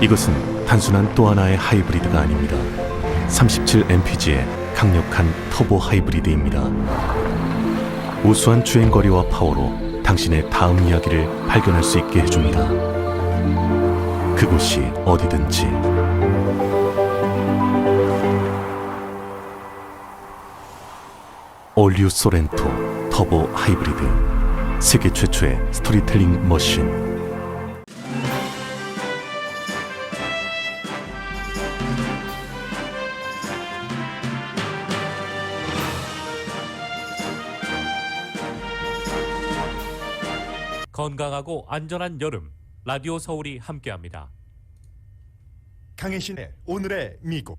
이것은 단순한 또 하나의 하이브리드가 아닙니다. 37mpg의 강력한 터보 하이브리드입니다. 우수한 주행거리와 파워로 당신의 다음 이야기를 발견할 수 있게 해줍니다. 그곳이 어디든지. 올류 소렌토 터보 하이브리드, 세계 최초의 스토리텔링 머신. 건강하고 안전한 여름, 라디오 서울이 함께합니다. 강혜신의 오늘의 미국.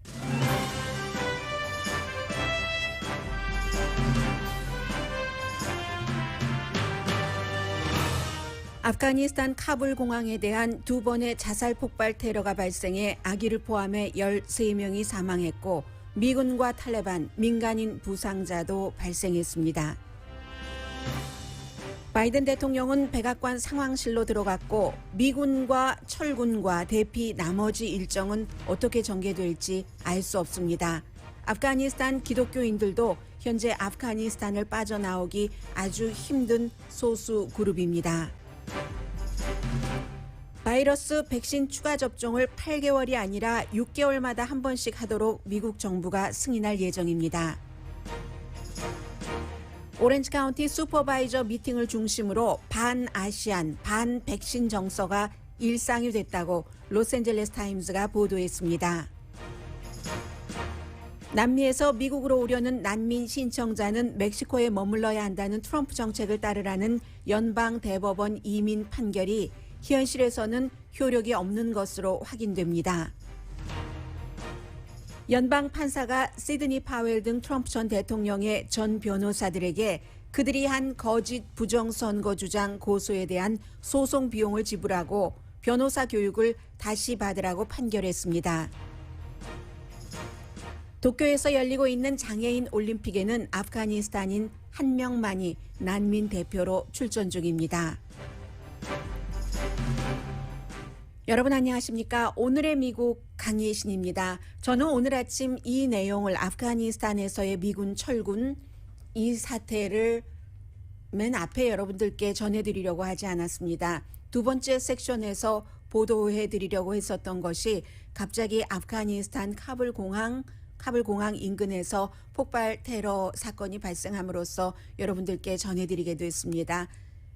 아프가니스탄 카불 공항에 대한 두 번의 자살 폭발 테러가 발생해 아기를 포함해 13명이 사망했고 미군과 탈레반, 민간인 부상자도 발생했습니다. 바이든 대통령은 백악관 상황실로 들어갔고 미군과 철군과 대피 나머지 일정은 어떻게 전개될지 알 수 없습니다. 아프가니스탄 기독교인들도 현재 아프가니스탄을 빠져나오기 아주 힘든 소수 그룹입니다. 바이러스 백신 추가 접종을 8개월이 아니라 6개월마다 한 번씩 하도록 미국 정부가 승인할 예정입니다. 오렌지 카운티 슈퍼바이저 미팅을 중심으로 반아시안, 반백신 정서가 일상이 됐다고 로스앤젤레스 타임즈가 보도했습니다. 남미에서 미국으로 오려는 난민 신청자는 멕시코에 머물러야 한다는 트럼프 정책을 따르라는 연방 대법원 이민 판결이 현실에서는 효력이 없는 것으로 확인됩니다. 연방 판사가 시드니 파웰 등 트럼프 전 대통령의 전 변호사들에게 그들이 한 거짓 부정선거 주장 고소에 대한 소송 비용을 지불하고 변호사 교육을 다시 받으라고 판결했습니다. 도쿄에서 열리고 있는 장애인 올림픽에는 아프가니스탄인 한 명만이 난민 대표로 출전 중입니다. 여러분 안녕하십니까? 오늘의 미국 강예신입니다. 저는 오늘 아침 이 내용을 아프가니스탄에서의 미군 철군 이 사태를 맨 앞에 여러분들께 전해드리려고 하지 않았습니다. 두 번째 섹션에서 보도해드리려고 했었던 것이 갑자기 아프가니스탄 카불 공항 인근에서 폭발 테러 사건이 발생함으로써 여러분들께 전해드리게 됐습니다.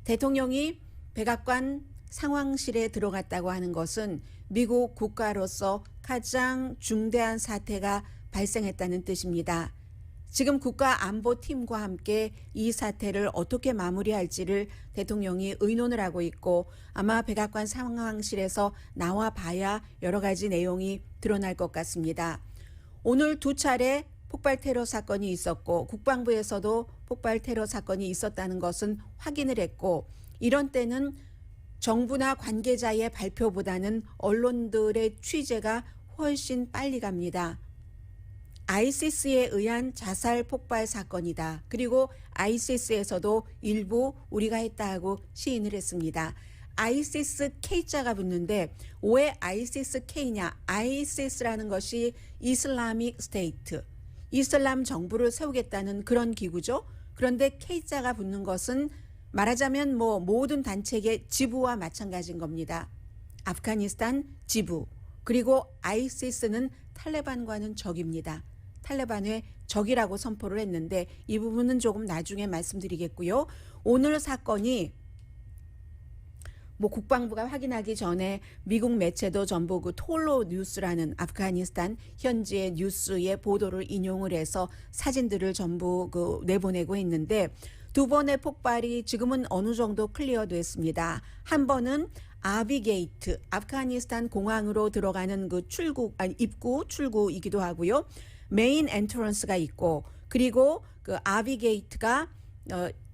대통령이 백악관 상황실에 들어갔다고 하는 것은 미국 국가로서 가장 중대한 사태가 발생했다는 뜻입니다. 지금 국가안보팀과 함께 이 사태를 어떻게 마무리할지를 대통령이 의논을 하고 있고 아마 백악관 상황실에서 나와 봐야 여러 가지 내용이 드러날 것 같습니다. 오늘 두 차례 폭발 테러 사건이 있었고 국방부에서도 폭발 테러 사건이 있었다는 것은 확인을 했고 이런 때는 정부나 관계자의 발표보다는 언론들의 취재가 훨씬 빨리 갑니다. ISIS에 의한 자살 폭발 사건이다. 그리고 ISIS에서도 일부 우리가 했다고 시인을 했습니다. ISIS K자가 붙는데 왜 ISIS K냐? ISIS라는 것이 이슬라믹 스테이트, 이슬람 정부를 세우겠다는 그런 기구죠. 그런데 K자가 붙는 것은 말하자면 모든 단체의 지부와 마찬가지인 겁니다. 아프가니스탄 지부, 그리고 ISIS는 탈레반과는 적입니다. 탈레반의 적이라고 선포를 했는데 이 부분은 조금 나중에 말씀드리겠고요. 오늘 사건이 국방부가 확인하기 전에 미국 매체도 전부 그 톨로 뉴스라는 아프가니스탄 현지의 뉴스의 보도를 인용을 해서 사진들을 전부 내보내고 있는데 두 번의 폭발이 지금은 어느 정도 클리어됐습니다. 한 번은 아비 게이트, 아프가니스탄 공항으로 들어가는 그 입구, 출구이기도 하고요. 메인 엔트런스가 있고 그리고 그 아비 게이트가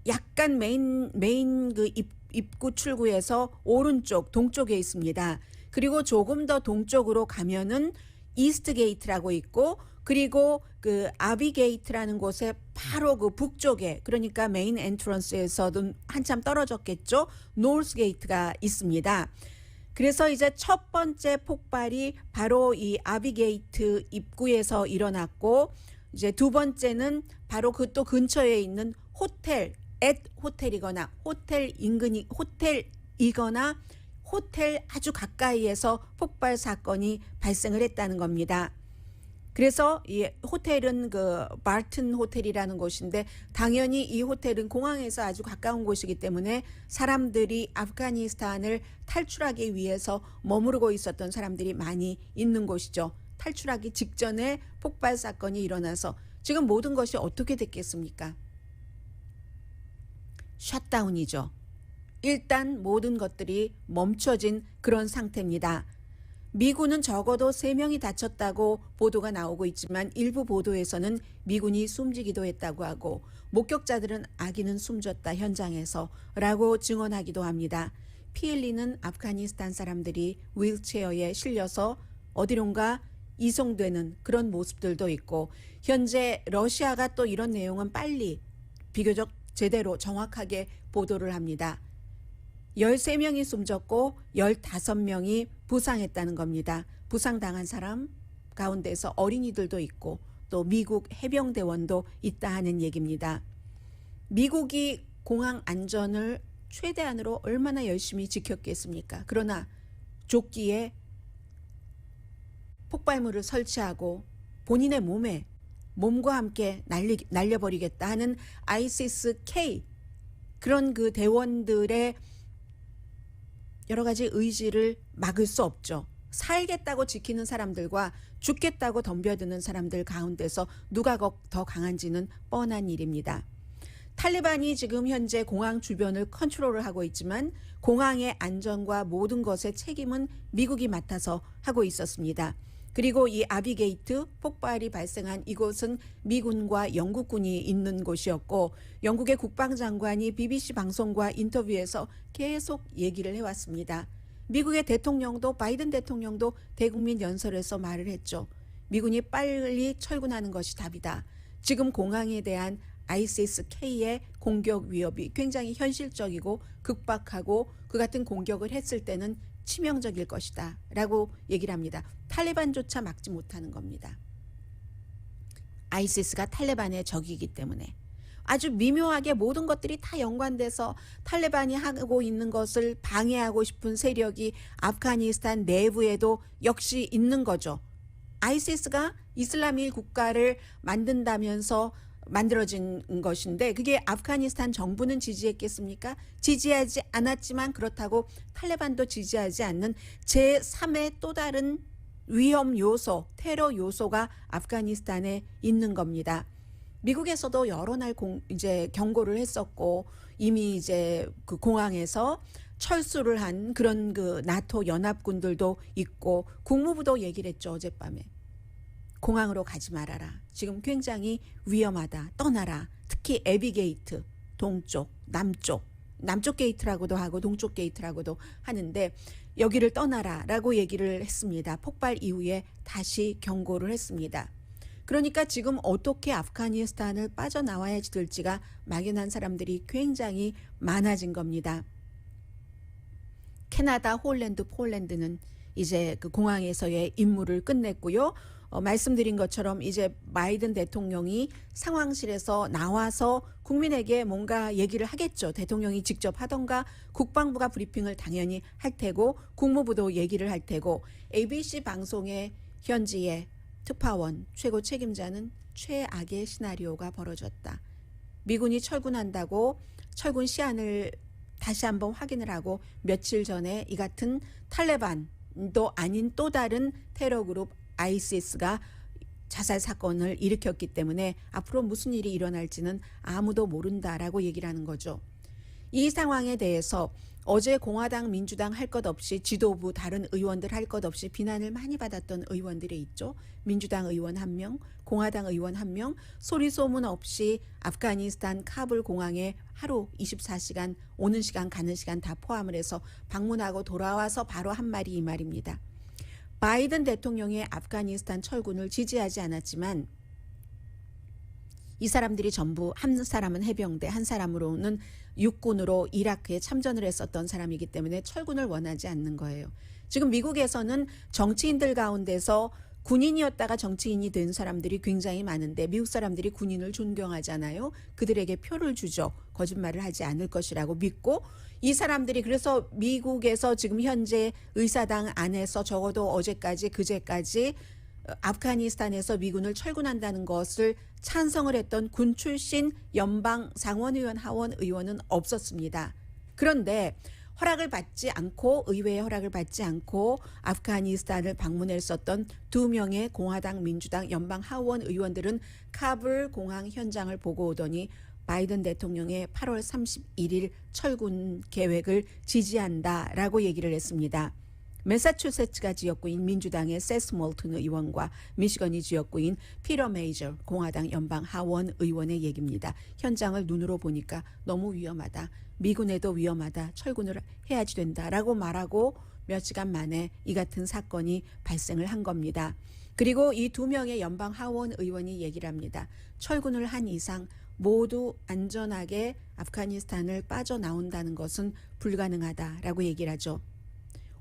약간 메인 그 입구 출구에서 오른쪽 동쪽에 있습니다. 그리고 조금 더 동쪽으로 가면은 이스트 게이트라고 있고 그리고 그 아비 게이트라는 곳에 바로 그 북쪽에 그러니까 메인 엔트런스에서도 한참 떨어졌겠죠. 노스 게이트가 있습니다. 그래서 이제 첫 번째 폭발이 바로 이 아비게이트 입구에서 일어났고, 이제 두 번째는 바로 그 또 근처에 있는 호텔, 호텔이거나 호텔 아주 가까이에서 폭발 사건이 발생을 했다는 겁니다. 그래서 이 호텔은 그 바튼 호텔이라는 곳인데, 당연히 이 호텔은 공항에서 아주 가까운 곳이기 때문에 사람들이 아프가니스탄을 탈출하기 위해서 머무르고 있었던 사람들이 많이 있는 곳이죠. 탈출하기 직전에 폭발 사건이 일어나서 지금 모든 것이 어떻게 됐겠습니까? 셧다운이죠. 일단 모든 것들이 멈춰진 그런 상태입니다. 미군은 적어도 3명이 다쳤다고 보도가 나오고 있지만, 일부 보도에서는 미군이 숨지기도 했다고 하고, 목격자들은 아기는 숨졌다 현장에서 라고 증언하기도 합니다. 피 흘리는 아프가니스탄 사람들이 휠체어에 실려서 어디론가 이송되는 그런 모습들도 있고, 현재 러시아가 또 이런 내용은 빨리 비교적 제대로 정확하게 보도를 합니다. 13명이 숨졌고 15명이 부상했다는 겁니다. 부상당한 사람 가운데서 어린이들도 있고 또 미국 해병대원도 있다 하는 얘기입니다. 미국이 공항 안전을 최대한으로 얼마나 열심히 지켰겠습니까? 그러나 조끼에 폭발물을 설치하고 본인의 몸과 함께 날려버리겠다 하는 ISIS-K 그런 그 대원들의 여러 가지 의지를 막을 수 없죠. 살겠다고 지키는 사람들과 죽겠다고 덤벼드는 사람들 가운데서 누가 더 강한지는 뻔한 일입니다. 탈리반이 지금 현재 공항 주변을 컨트롤을 하고 있지만, 공항의 안전과 모든 것의 책임은 미국이 맡아서 하고 있었습니다. 그리고 이 아비게이트 폭발이 발생한 이곳은 미군과 영국군이 있는 곳이었고, 영국의 국방장관이 BBC 방송과 인터뷰에서 계속 얘기를 해왔습니다. 미국의 대통령도, 바이든 대통령도 대국민 연설에서 말을 했죠. 미군이 빨리 철군하는 것이 답이다. 지금 공항에 대한 ISIS-K의 공격 위협이 굉장히 현실적이고 극박하고, 그 같은 공격을 했을 때는 치명적일 것이다 라고 얘기를 합니다. 탈레반조차 막지 못하는 겁니다. 아이시스가 탈레반의 적이기 때문에 아주 미묘하게 모든 것들이 다 연관돼서 탈레반이 하고 있는 것을 방해하고 싶은 세력이 아프가니스탄 내부에도 역시 있는 거죠. 아이시스가 이슬람일 국가를 만든다면서 만들어진 것인데, 그게 아프가니스탄 정부는 지지했겠습니까? 지지하지 않았지만, 그렇다고 탈레반도 지지하지 않는 제3의 또 다른 위험 요소, 테러 요소가 아프가니스탄에 있는 겁니다. 미국에서도 여러 날 이제 경고를 했었고, 이미 이제 그 공항에서 철수를 한 그런 그 나토 연합군들도 있고, 국무부도 얘기를 했죠, 어젯밤에. 공항으로 가지 말아라. 지금 굉장히 위험하다. 떠나라. 특히 애비게이트, 동쪽, 남쪽 게이트라고도 하고 동쪽 게이트라고도 하는데, 여기를 떠나라라고 얘기를 했습니다. 폭발 이후에 다시 경고를 했습니다. 그러니까 지금 어떻게 아프가니스탄을 빠져나와야 될지가 막연한 사람들이 굉장히 많아진 겁니다. 캐나다, 홀랜드, 폴란드는 이제 그 공항에서의 임무를 끝냈고요. 말씀드린 것처럼 이제 바이든 대통령이 상황실에서 나와서 국민에게 뭔가 얘기를 하겠죠. 대통령이 직접 하던가 국방부가 브리핑을 당연히 할 테고, 국무부도 얘기를 할 테고, ABC 방송의 현지의 특파원 최고 책임자는 최악의 시나리오가 벌어졌다. 미군이 철군한다고 철군 시한을 다시 한번 확인을 하고, 며칠 전에 이 같은 탈레반도 아닌 또 다른 테러 그룹 아이시스가 자살 사건을 일으켰기 때문에 앞으로 무슨 일이 일어날지는 아무도 모른다라고 얘기를 하는 거죠. 이 상황에 대해서 어제 공화당, 민주당 할 것 없이, 지도부 다른 의원들 할 것 없이 비난을 많이 받았던 의원들이 있죠. 민주당 의원 1명, 공화당 의원 1명, 소리 소문 없이 아프가니스탄 카불 공항에 하루 24시간 오는 시간 가는 시간 다 포함을 해서 방문하고 돌아와서 바로 한 말이 이 말입니다. 바이든 대통령의 아프가니스탄 철군을 지지하지 않았지만 이 사람들이 전부 한 사람은 해병대, 한 사람으로는 육군으로 이라크에 참전을 했었던 사람이기 때문에 철군을 원하지 않는 거예요. 지금 미국에서는 정치인들 가운데서 군인이었다가 정치인이 된 사람들이 굉장히 많은데 미국 사람들이 군인을 존경하잖아요. 그들에게 표를 주죠. 거짓말을 하지 않을 것이라고 믿고 이 사람들이 그래서 미국에서 지금 현재 의사당 안에서 적어도 어제까지 그제까지 아프가니스탄에서 미군을 철군한다는 것을 찬성을 했던 군 출신 연방 상원의원 하원 의원은 없었습니다. 그런데 허락을 받지 않고 의회의 허락을 받지 않고 아프가니스탄을 방문했었던 2명의 공화당 민주당 연방 하원 의원들은 카불 공항 현장을 보고 오더니 바이든 대통령의 8월 31일 철군 계획을 지지한다라고 얘기를 했습니다. 매사추세츠가 지역구인 민주당의 세스 몰튼 의원과 미시건이 지역구인 피터 메이저 공화당 연방 하원 의원의 얘기입니다. 현장을 눈으로 보니까 너무 위험하다. 미군에도 위험하다. 철군을 해야지 된다라고 말하고 몇 시간 만에 이 같은 사건이 발생을 한 겁니다. 그리고 이 2명의 연방 하원 의원이 얘기를 합니다. 철군을 한 이상 모두 안전하게 아프가니스탄을 빠져나온다는 것은 불가능하다라고 얘기를 하죠.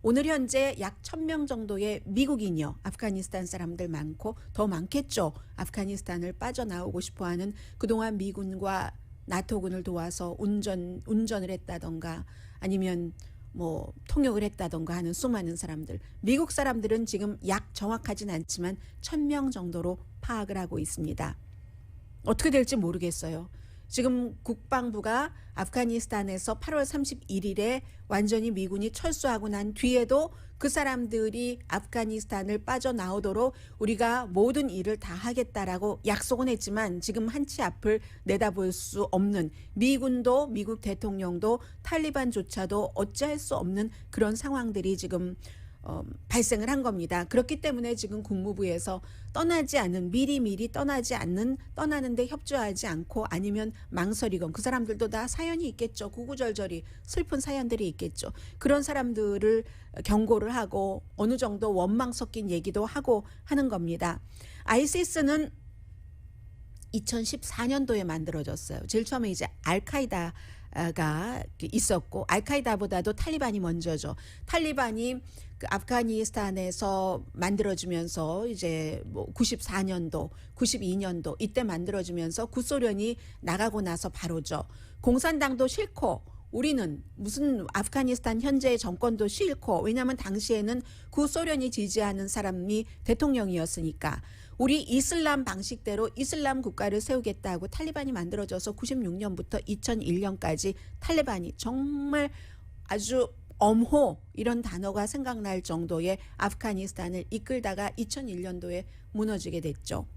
오늘 현재 약 1000명 정도의 미국인이요. 아프가니스탄 사람들 많고 더 많겠죠. 아프가니스탄을 빠져나오고 싶어하는 그동안 미군과 나토군을 도와서 운전을 했다던가 아니면 뭐 통역을 했다던가 하는 수많은 사람들. 미국 사람들은 지금 약 정확하진 않지만 1000명 정도로 파악을 하고 있습니다. 어떻게 될지 모르겠어요. 지금 국방부가 아프가니스탄에서 8월 31일에 완전히 미군이 철수하고 난 뒤에도 그 사람들이 아프가니스탄을 빠져나오도록 우리가 모든 일을 다 하겠다라고 약속은 했지만 지금 한 치 앞을 내다볼 수 없는 미군도 미국 대통령도 탈리반조차도 어찌할 수 없는 그런 상황들이 지금 발생을 한 겁니다. 그렇기 때문에 지금 국무부에서 떠나지 않는 미리 떠나지 않는 떠나는데 협조하지 않고 아니면 망설이건 그 사람들도 다 사연이 있겠죠. 구구절절히 슬픈 사연들이 있겠죠. 그런 사람들을 경고를 하고 어느 정도 원망 섞인 얘기도 하고 하는 겁니다. 아이시스는 2014년도에 만들어졌어요. 제일 처음에 이제 알카이다가 있었고 알카이다보다도 탈리반이 먼저죠. 탈리반이 그 아프가니스탄에서 만들어지면서 이제 뭐 94년도, 92년도 이때 만들어지면서 구소련이 나가고 나서 바로죠. 공산당도 싫고 우리는 무슨 아프가니스탄 현재의 정권도 싫고 왜냐하면 당시에는 구소련이 지지하는 사람이 대통령이었으니까 우리 이슬람 방식대로 이슬람 국가를 세우겠다고 탈리반이 만들어져서 96년부터 2001년까지 탈리반이 정말 아주 엄호 이런 단어가 생각날 정도의 아프가니스탄을 이끌다가 2001년도에 무너지게 됐죠.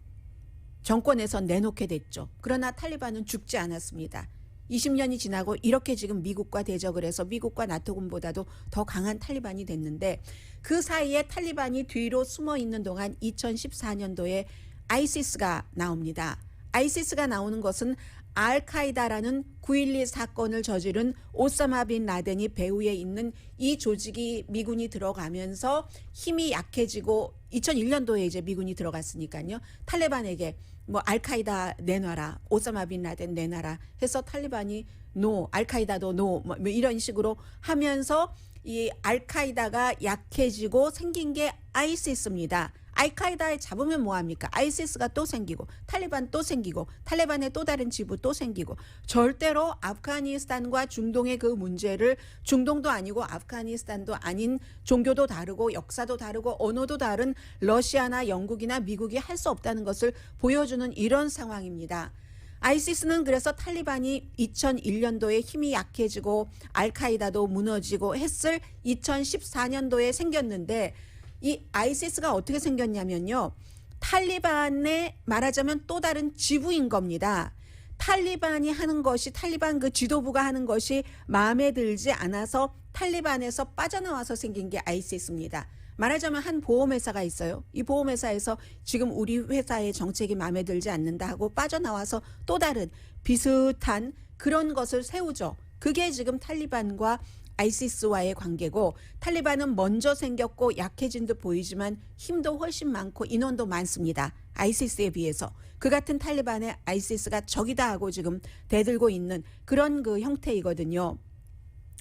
정권에서 내놓게 됐죠. 그러나 탈리반은 죽지 않았습니다. 20년이 지나고 이렇게 지금 미국과 대적을 해서 미국과 나토군보다도 더 강한 탈리반이 됐는데 그 사이에 탈리반이 뒤로 숨어 있는 동안 2014년도에 아이시스가 나옵니다. 아이시스가 나오는 것은 알카이다라는 9.12 사건을 저지른 오사마 빈 라덴이 배후에 있는 이 조직이 미군이 들어가면서 힘이 약해지고 2001년도에 이제 미군이 들어갔으니까요. 탈레반에게 뭐 알카이다 내놔라, 오사마 빈 라덴 내놔라 해서 탈리반이 노, 알카이다도 노, 뭐 이런 식으로 하면서 이 알카이다가 약해지고 생긴 게 아이시스입니다. 알카이다에 잡으면 뭐합니까? 아이시스가 또 생기고 탈리반 또 생기고 탈레반의 또 다른 지부 또 생기고 절대로 아프가니스탄과 중동의 그 문제를 중동도 아니고 아프가니스탄도 아닌 종교도 다르고 역사도 다르고 언어도 다른 러시아나 영국이나 미국이 할 수 없다는 것을 보여주는 이런 상황입니다. 아이시스는 그래서 탈리반이 2001년도에 힘이 약해지고 알카이다도 무너지고 했을 2014년도에 생겼는데 이 아이시스가 어떻게 생겼냐면요. 탈리반의 말하자면 또 다른 지부인 겁니다. 탈리반이 하는 것이 탈리반 그 지도부가 하는 것이 마음에 들지 않아서 탈리반에서 빠져나와서 생긴 게 아이시스입니다. 말하자면 한 보험회사가 있어요. 이 보험회사에서 지금 우리 회사의 정책이 마음에 들지 않는다 하고 빠져나와서 또 다른 비슷한 그런 것을 세우죠. 그게 지금 탈리반과 아이시스와의 관계고 탈리반은 먼저 생겼고 약해진 듯 보이지만 힘도 훨씬 많고 인원도 많습니다. 아이시스에 비해서. 그 같은 탈리반의 아이시스가 적이다 하고 지금 대들고 있는 그런 그 형태이거든요.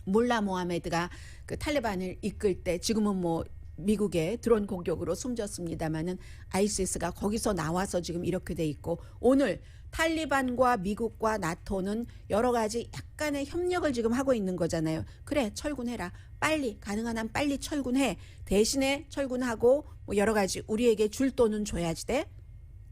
몰라 모하메드가 그 탈리반을 이끌 때 지금은 뭐 미국의 드론 공격으로 숨졌습니다마는 아이시스가 거기서 나와서 지금 이렇게 돼 있고 오늘 탈리반과 미국과 나토는 여러 가지 약간의 협력을 지금 하고 있는 거잖아요. 그래 철군해라. 빨리 가능한 한 빨리 철군해. 대신에 철군하고 뭐 여러 가지 우리에게 줄 돈은 줘야지 돼.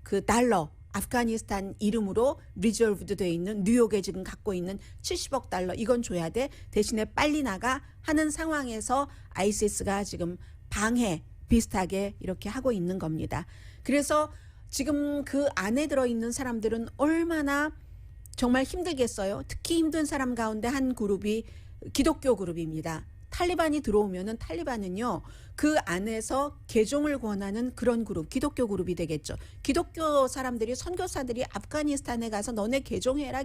그 달러 아프가니스탄 이름으로 리저브드 돼 있는 뉴욕에 지금 갖고 있는 70억 달러 이건 줘야 돼. 대신에 빨리 나가 하는 상황에서 아이시스가 지금 방해 비슷하게 이렇게 하고 있는 겁니다. 그래서 지금 그 안에 들어있는 사람들은 얼마나 정말 힘들겠어요. 특히 힘든 사람 가운데 한 그룹이 기독교 그룹입니다. 탈리반이 들어오면은 탈리반은요 그 안에서 개종을 권하는 그런 그룹 기독교 그룹이 되겠죠. 기독교 사람들이 선교사들이 아프가니스탄에 가서 너네 개종해라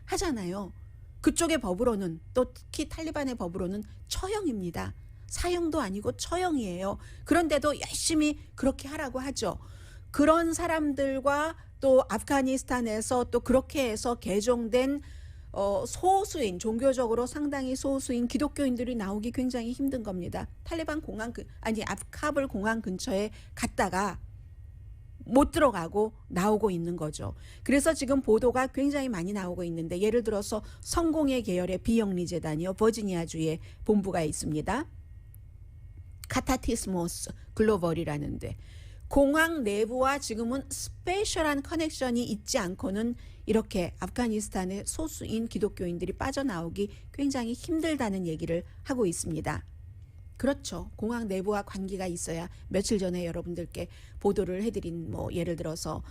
하잖아요. 그쪽의 법으로는 또 특히 탈리반의 법으로는 처형입니다. 사형도 아니고 처형이에요. 그런데도 열심히 그렇게 하라고 하죠. 그런 사람들과 또 아프가니스탄에서 또 그렇게 해서 개종된 소수인 종교적으로 상당히 소수인 기독교인들이 나오기 굉장히 힘든 겁니다. 탈리반 카불 공항 근처에 갔다가 못 들어가고 나오고 있는 거죠. 그래서 지금 보도가 굉장히 많이 나오고 있는데 예를 들어서 성공의 계열의 비영리 재단이요. 버지니아주에 본부가 있습니다. 카타티스모스 글로벌이라는데 공항 내부와 지금은 스페셜한 커넥션이 있지 않고는 이렇게 아프가니스탄의 소수인 기독교인들이 빠져나오기 굉장히 힘들다는 얘기를 하고 있습니다. 그렇죠. 공항 내부와 관계가 있어야 며칠 전에 여러분들께 보도를 해드린 뭐 예를 들어서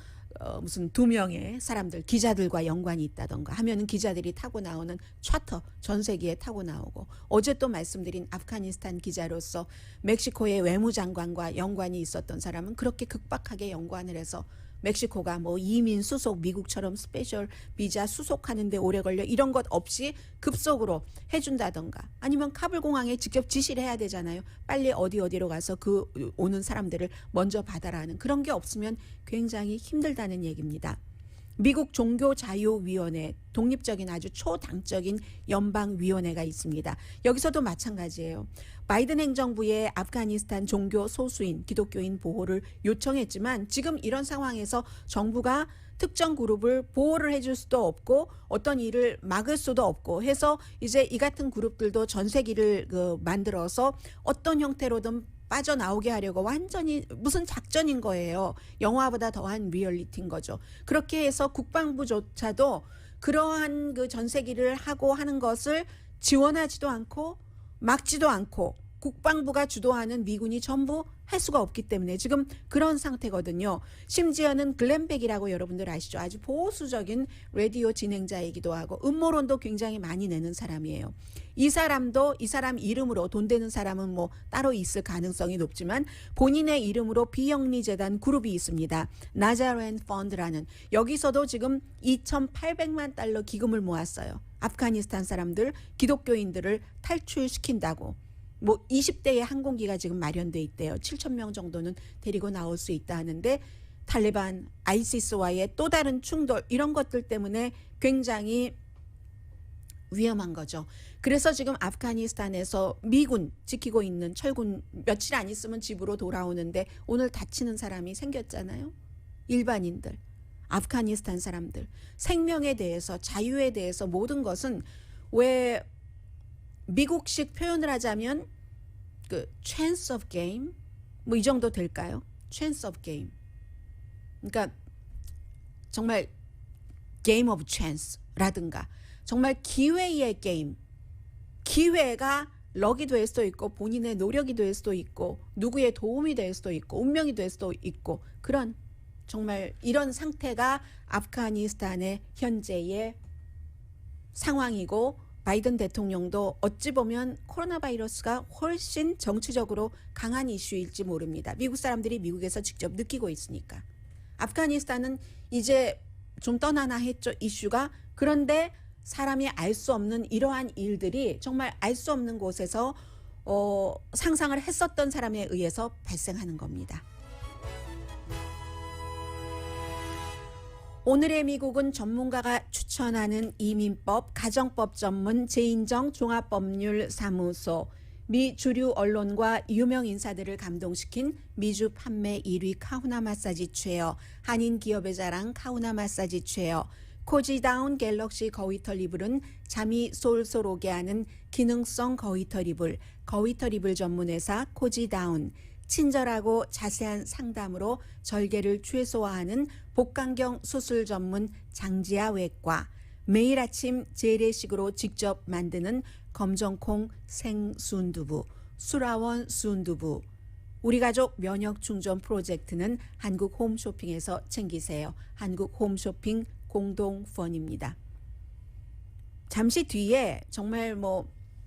무슨 2명의 사람들 기자들과 연관이 있다던가 하면은 기자들이 타고 나오는 차터 전세기에 타고 나오고 어제 또 말씀드린 아프가니스탄 기자로서 멕시코의 외무장관과 연관이 있었던 사람은 그렇게 극박하게 연관을 해서 멕시코가 뭐 이민 수속 미국처럼 스페셜 비자 수속하는데 오래 걸려 이런 것 없이 급속으로 해준다던가 아니면 카불 공항에 직접 지시를 해야 되잖아요. 빨리 어디로 가서 그 오는 사람들을 먼저 받아라는 그런 게 없으면 굉장히 힘들다는 얘기입니다. 미국 종교자유위원회 독립적인 아주 초당적인 연방위원회가 있습니다. 여기서도 마찬가지예요. 바이든 행정부의 아프가니스탄 종교 소수인 기독교인 보호를 요청했지만 지금 이런 상황에서 정부가 특정 그룹을 보호를 해줄 수도 없고 어떤 일을 막을 수도 없고 해서 이제 이 같은 그룹들도 전세기를 만들어서 어떤 형태로든 빠져나오게 하려고 완전히 무슨 작전인 거예요. 영화보다 더한 리얼리티인 거죠. 그렇게 해서 국방부조차도 그러한 그 전세기를 하고 하는 것을 지원하지도 않고 막지도 않고 국방부가 주도하는 미군이 전부 할 수가 없기 때문에 지금 그런 상태거든요. 심지어는 글렌백이라고 여러분들 아시죠? 아주 보수적인 라디오 진행자이기도 하고 음모론도 굉장히 많이 내는 사람이에요. 이 사람 이름으로 돈 되는 사람은 뭐 따로 있을 가능성이 높지만 본인의 이름으로 비영리 재단 그룹이 있습니다. 나자렌 펀드라는 여기서도 지금 2,800만 달러 기금을 모았어요. 아프가니스탄 사람들 기독교인들을 탈출시킨다고. 뭐 20대의 항공기가 지금 마련돼 있대요. 7,000명 정도는 데리고 나올 수 있다 하는데 탈리반, 아이시스와의 또 다른 충돌 이런 것들 때문에 굉장히 위험한 거죠. 그래서 지금 아프가니스탄에서 미군 지키고 있는 철군 며칠 안 있으면 집으로 돌아오는데 오늘 다치는 사람이 생겼잖아요. 일반인들, 아프가니스탄 사람들 생명에 대해서 자유에 대해서 모든 것은 왜 미국식 표현을 하자면 그 chance of game 뭐 이 정도 될까요? chance of game. 그러니까 정말 game of chance라든가 정말 기회의 게임. 기회가 럭이 될 수도 있고 본인의 노력이 될 수도 있고 누구의 도움이 될 수도 있고 운명이 될 수도 있고 그런 정말 이런 상태가 아프가니스탄의 현재의 상황이고 바이든 대통령도 어찌 보면 코로나 바이러스가 훨씬 정치적으로 강한 이슈일지 모릅니다. 미국 사람들이 미국에서 직접 느끼고 있으니까. 아프가니스탄은 이제 좀 떠나나 했죠, 이슈가. 그런데 사람이 알 수 없는 이러한 일들이 정말 알 수 없는 곳에서 상상을 했었던 사람에 의해서 발생하는 겁니다. 오늘의 미국은 전문가가 추천하는 이민법, 가정법 전문 제인정 종합법률사무소, 미 주류 언론과 유명 인사들을 감동시킨 미주 판매 1위 카우나 마사지 체어, 한인 기업의 자랑 카우나 마사지 체어, 코지다운 갤럭시 거위털 이불은 잠이 솔솔 오게 하는 기능성 거위털 이불, 거위털 이불 전문회사 코지다운, 친절하고 자세한 상담으로 절개를 최소화하는 복강경 수술 전문 장지아 외과, 매일 아침 재래식으로 직접 만드는 검정콩 생순두부, 수라원 순두부, 우리 가족 면역 충전 프로젝트는 한국 홈쇼핑에서 챙기세요. 한국 홈쇼핑 공동펀입니다. 잠시 뒤에 정말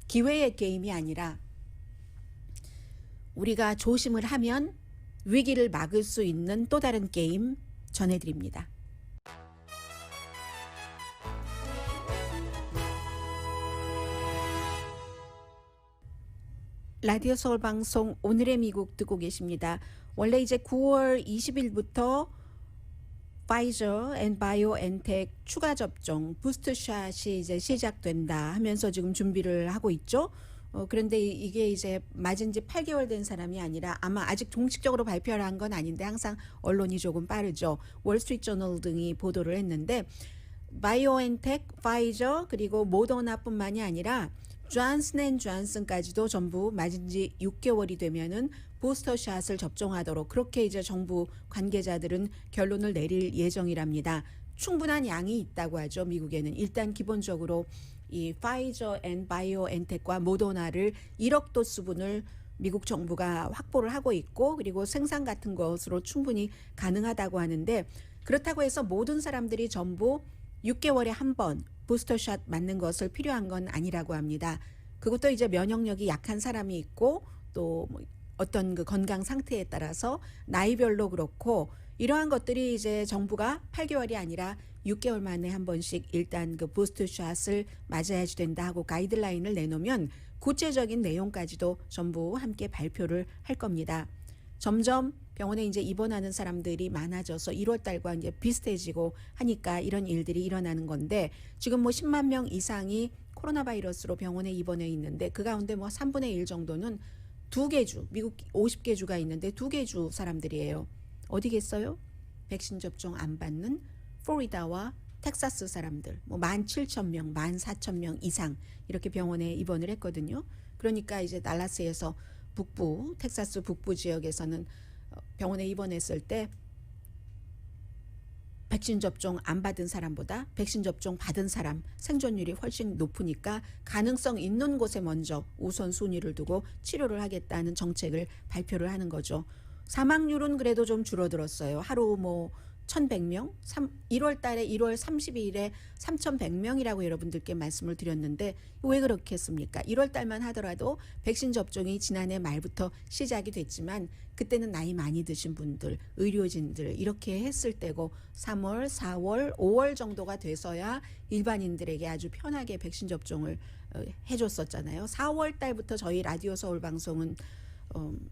기회의 게임이 아니라 우리가 조심을 하면 위기를 막을 수 있는 또 다른 게임 전해드립니다. 라디오 서울 방송 오늘의 미국 듣고 계십니다. 원래 이제 9월 20일부터 파이저 앤 바이오엔텍 추가 접종 부스트샷이 이제 시작된다 하면서 지금 준비를 하고 있죠. 그런데 이게 이제 맞은 지 8개월 된 사람이 아니라 아마 아직 공식적으로 발표를 한 건 아닌데 항상 언론이 조금 빠르죠. 월스트리트저널 등이 보도를 했는데 바이오엔텍, 파이저 그리고 모더나뿐만이 아니라 존슨앤존슨까지도 전부 맞은 지 6개월이 되면은 부스터샷을 접종하도록 그렇게 이제 정부 관계자들은 결론을 내릴 예정이랍니다. 충분한 양이 있다고 하죠. 미국에는 일단 기본적으로 이 파이저 앤 바이오엔텍과 모더나를 1억 도수분을 미국 정부가 확보를 하고 있고 그리고 생산 같은 것으로 충분히 가능하다고 하는데 그렇다고 해서 모든 사람들이 전부 6개월에 한 번 부스터샷 맞는 것을 필요한 건 아니라고 합니다. 그것도 이제 면역력이 약한 사람이 있고 또 어떤 그 건강 상태에 따라서 나이별로 그렇고 이러한 것들이 이제 정부가 8개월이 아니라 6개월 만에 한 번씩 일단 그 부스트샷을 맞아야지 된다 하고 가이드라인을 내놓으면 구체적인 내용까지도 전부 함께 발표를 할 겁니다. 점점 병원에 이제 입원하는 사람들이 많아져서 1월 달과 이제 비슷해지고 하니까 이런 일들이 일어나는 건데 지금 10만 명 이상이 코로나 바이러스로 병원에 입원해 있는데 그 가운데 3분의 1 정도는 2개 주, 미국 50개 주가 있는데 2개 주 사람들이에요. 어디겠어요? 백신 접종 안 받는 플로리다와 텍사스 사람들 17,000명, 14,000명 이상 이렇게 병원에 입원을 했거든요. 그러니까 이제 달라스에서 북부, 텍사스 북부 지역에서는 병원에 입원했을 때 백신 접종 안 받은 사람보다 백신 접종 받은 사람 생존율이 훨씬 높으니까 가능성 있는 곳에 먼저 우선순위를 두고 치료를 하겠다는 정책을 발표를 하는 거죠. 사망률은 그래도 좀 줄어들었어요. 하루 1,100명, 1월 달에 1월 30일에 3,100명이라고 여러분들께 말씀을 드렸는데 왜 그렇게 했습니까? 1월 달만 하더라도 백신 접종이 지난해 말부터 시작이 됐지만 그때는 나이 많이 드신 분들, 의료진들 이렇게 했을 때고 3월, 4월, 5월 정도가 돼서야 일반인들에게 아주 편하게 백신 접종을 해줬었잖아요. 4월 달부터 저희 라디오 서울 방송은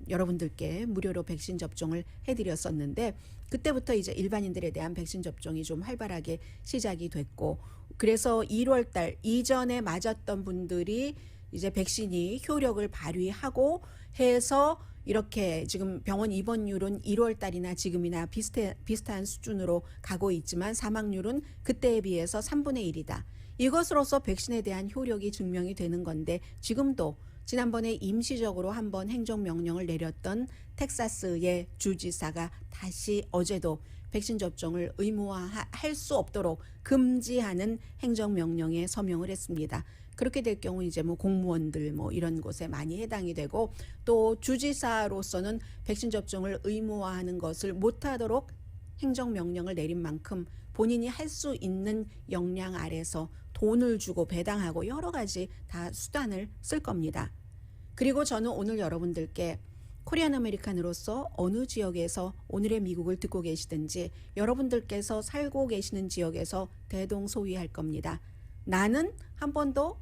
여러분들께 무료로 백신 접종을 해드렸었는데 그때부터 이제 일반인들에 대한 백신 접종이 좀 활발하게 시작이 됐고 그래서 1월 달 이전에 맞았던 분들이 이제 백신이 효력을 발휘하고 해서 이렇게 지금 병원 입원율은 1월 달이나 지금이나 비슷한 수준으로 가고 있지만 사망률은 그때에 비해서 3분의 1이다. 이것으로서 백신에 대한 효력이 증명이 되는 건데 지금도 지난번에 임시적으로 한번 행정명령을 내렸던 텍사스의 주지사가 다시 어제도 백신 접종을 의무화할 수 없도록 금지하는 행정명령에 서명을 했습니다. 그렇게 될 경우 이제 공무원들 이런 곳에 많이 해당이 되고 또 주지사로서는 백신 접종을 의무화하는 것을 못하도록 행정명령을 내린 만큼 본인이 할 수 있는 역량 아래서 돈을 주고 배당하고 여러 가지 다 수단을 쓸 겁니다. 그리고 저는 오늘 여러분들께 코리안 아메리칸으로서 어느 지역에서 오늘의 미국을 듣고 계시든지 여러분들께서 살고 계시는 지역에서 대동소이할 겁니다. 나는 한 번도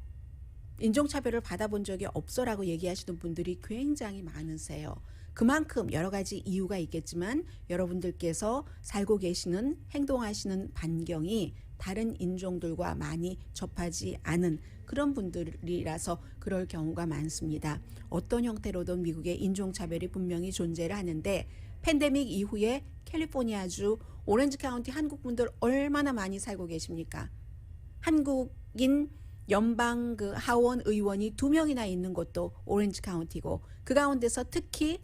인종차별을 받아본 적이 없어라고 얘기하시는 분들이 굉장히 많으세요. 그만큼 여러 가지 이유가 있겠지만 여러분들께서 살고 계시는 행동하시는 반경이 다른 인종들과 많이 접하지 않은 그런 분들이라서 그럴 경우가 많습니다. 어떤 형태로든 미국의 인종차별이 분명히 존재를 하는데 팬데믹 이후에 캘리포니아주 오렌지 카운티 한국분들 얼마나 많이 살고 계십니까? 한국인 연방 그 하원 의원이 2명이나 있는 곳도 오렌지 카운티고 그 가운데서 특히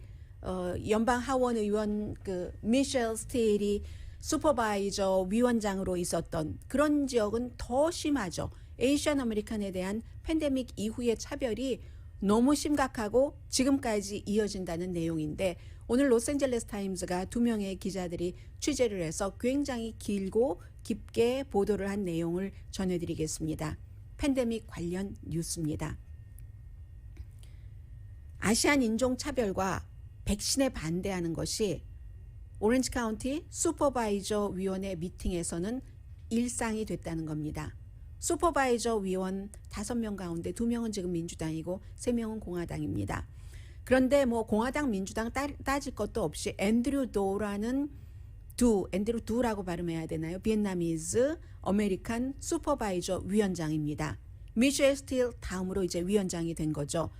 연방 하원 의원 그 미셸 스틸이 슈퍼바이저 위원장으로 있었던 그런 지역은 더 심하죠. 에이시안 아메리칸에 대한 팬데믹 이후의 차별이 너무 심각하고 지금까지 이어진다는 내용인데 오늘 로스앤젤레스 타임즈가 2명의 기자들이 취재를 해서 굉장히 길고 깊게 보도를 한 내용을 전해드리겠습니다. 팬데믹 관련 뉴스입니다. 아시안 인종차별과 백신에 반대하는 것이 오렌지 카운티 슈퍼바이저 위원회 미팅에서는 일상이 됐다는 겁니다. 슈퍼바이저 위원 5명 가운데 2명은 지금 민주당이고 3명은 공화당입니다. 그런데 뭐 공화당 민주당 따질 것도 없이 앤드류 도라는 앤드류 두라고 발음해야 되나요? 비엔나미즈 아메리칸 슈퍼바이저 위원장입니다. 미셸 스틸 다음으로 이제 위원장이 된 거죠.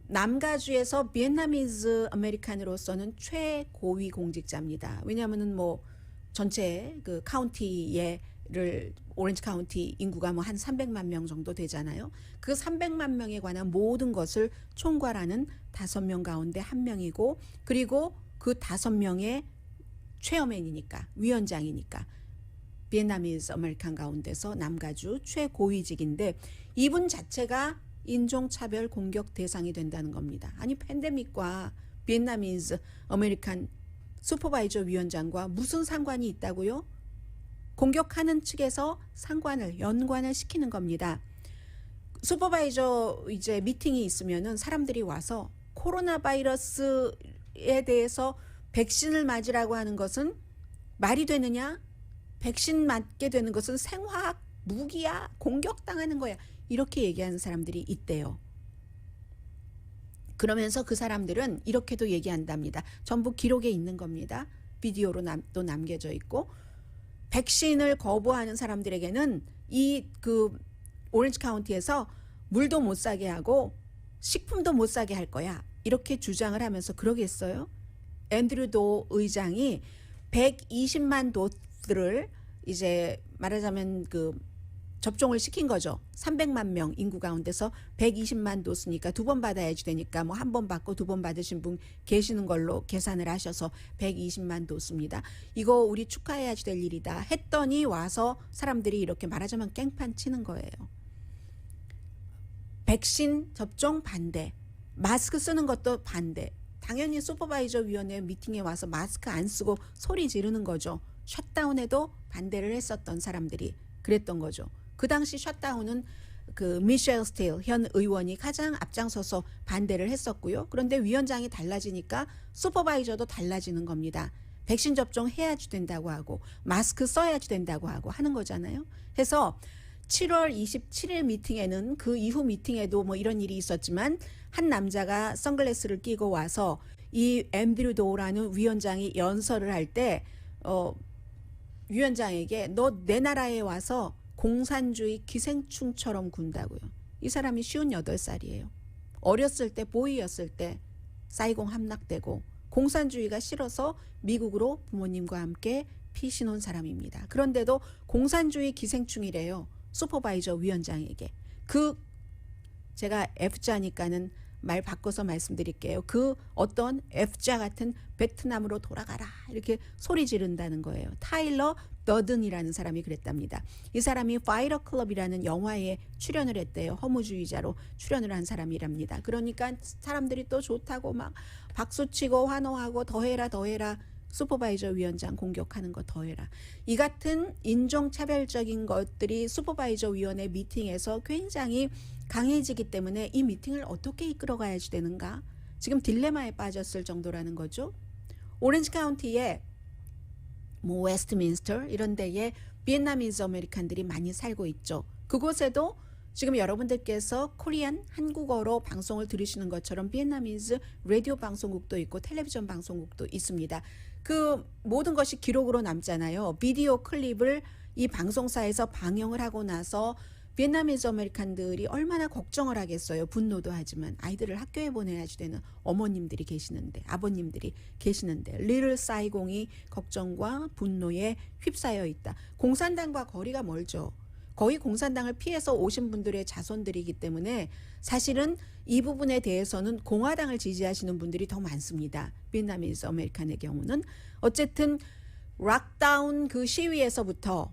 남가주에서 비엔나미즈 아메리칸으로서는 최고위 공직자입니다. 왜냐하면은 뭐 전체 그 카운티를 오렌지 카운티 인구가 뭐 한 300만 명 정도 되잖아요. 그 300만 명에 관한 모든 것을 총괄하는 5명 가운데 1명이고 그리고 그 5명의 체어맨이니까 위원장이니까 비엔나미즈 아메리칸 가운데서 남가주 최고위직인데 이분 자체가 인종차별 공격 대상이 된다는 겁니다. 아니 팬데믹과 비엔나미즈 아메리칸 슈퍼바이저 위원장과 무슨 상관이 있다고요? 공격하는 측에서 연관을 시키는 겁니다. 슈퍼바이저 이제 미팅이 있으면은 사람들이 와서 코로나 바이러스에 대해서 백신을 맞으라고 하는 것은 말이 되느냐? 백신 맞게 되는 것은 생화학 무기야. 공격당하는 거야. 이렇게 얘기하는 사람들이 있대요. 그러면서 그 사람들은 이렇게도 얘기한답니다. 전부 기록에 있는 겁니다. 비디오로 또 남겨져 있고 백신을 거부하는 사람들에게는 이 그 오렌지 카운티에서 물도 못 사게 하고 식품도 못 사게 할 거야. 이렇게 주장을 하면서 그러겠어요? 앤드류 도 의장이 120만 도스를 이제 말하자면 그 접종을 시킨 거죠. 300만 명 인구 가운데서 120만 도스니까 2번 받아야지 되니까 뭐 1번 받고 2번 받으신 분 계시는 걸로 계산을 하셔서 120만 도스입니다. 이거 우리 축하해야지 될 일이다 했더니 와서 사람들이 이렇게 말하자면 깽판 치는 거예요. 백신 접종 반대, 마스크 쓰는 것도 반대. 당연히 슈퍼바이저 위원회 미팅에 와서 마스크 안 쓰고 소리 지르는 거죠. 셧다운에도 반대를 했었던 사람들이 그랬던 거죠. 그 당시 셧다운은 그 미셸 스틸 현 의원이 가장 앞장서서 반대를 했었고요. 그런데 위원장이 달라지니까 슈퍼바이저도 달라지는 겁니다. 백신 접종해야지 된다고 하고 마스크 써야지 된다고 하고 하는 거잖아요. 해서 7월 27일 미팅에는 그 이후 미팅에도 뭐 이런 일이 있었지만 한 남자가 선글라스를 끼고 와서 이 앤드류 도라는 위원장이 연설을 할 때 위원장에게 너 내 나라에 와서 공산주의 기생충처럼 군다고요. 이 사람이 58살이에요. 어렸을 때 보이였을 때 사이공 함락되고 공산주의가 싫어서 미국으로 부모님과 함께 피신온 사람입니다. 그런데도 공산주의 기생충이래요. 슈퍼바이저 위원장에게. 제가 F자니까는 말 바꿔서 말씀드릴게요. 그 어떤 F자 같은 베트남으로 돌아가라 이렇게 소리 지른다는 거예요. 타일러 더든이라는 사람이 그랬답니다. 이 사람이 파이터 클럽이라는 영화에 출연을 했대요. 허무주의자로 출연을 한 사람이랍니다. 그러니까 사람들이 또 좋다고 막 박수치고 환호하고 더해라 슈퍼바이저 위원장 공격하는 거 더해라. 이 같은 인종차별적인 것들이 슈퍼바이저 위원회 미팅에서 굉장히 강해지기 때문에 이 미팅을 어떻게 이끌어가야지 되는가? 지금 딜레마에 빠졌을 정도라는 거죠. 오렌지 카운티에 뭐 웨스트민스터 이런 데에 비엔나미즈 아메리칸들이 많이 살고 있죠. 그곳에도 지금 여러분들께서 코리안 한국어로 방송을 들으시는 것처럼 비엔나미즈 라디오 방송국도 있고 텔레비전 방송국도 있습니다. 그 모든 것이 기록으로 남잖아요. 비디오 클립을 이 방송사에서 방영을 하고 나서 비엔나미즈 아메리칸들이 얼마나 걱정을 하겠어요. 분노도 하지만 아이들을 학교에 보내야지 되는 어머님들이 계시는데, 아버님들이 계시는데 리를 사이공이 걱정과 분노에 휩싸여 있다. 공산당과 거리가 멀죠. 거의 공산당을 피해서 오신 분들의 자손들이기 때문에 사실은 이 부분에 대해서는 공화당을 지지하시는 분들이 더 많습니다. 비엔나미즈 아메리칸의 경우는 어쨌든 락다운 그 시위에서부터